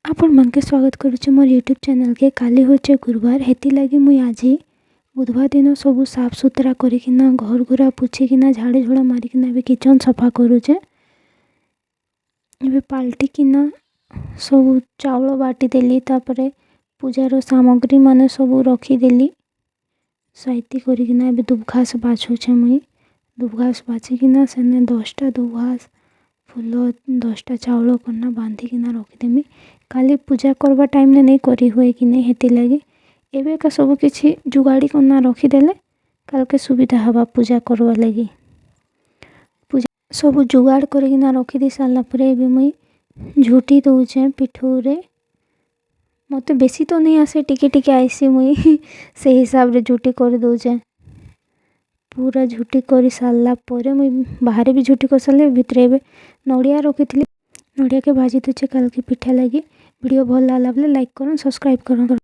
आपण मनके स्वागत करुचे मोर यूट्यूब चैनल के। काली होचे गुरुवार, हेती लगी मुई आज बुधवार दिन सब साफ सुथरा करिकिना घर घुरा पुछिकिना झाड़ू झुड़ा मारिकिना भी किचन सफा करुचे। पाल्टी किना सब चाउल बाटी देली, तापरे पूजार सामग्री माने सब रखीदेली साइती करिकिना। दुब घास बाछुचे मुई, दुब घास बाछिकिना सेने 10टा दुब घास फूल 10टा चाउल करना बांधिकिना रखीदेमी। काली पूजा करवा टाइम ने नहीं करी हुए कि नहीं, हेती लगे एबे का सब किछि जुगाड़ी करना रखीदेले कल के सुविधा हवा पूजा करवा लगी। पूजा सब जुगाड़ करकिना रखी दे सारा परे एबे मुई झूठी दउचे पिठौरे। मते बेसी तो नहीं आसे, टिके टिके आइसी मुई से हिसाब रे झूठी कर दउचे। पूरा झूठी करी सारा परे मुई बाहर भी झूठी कर साले, भितरे एबे नड़िया रखी नड़िया के भाजी दउचे कल के पिठा लगी। वीडियो भल लागले लाइक करन, सब्सक्राइब करन।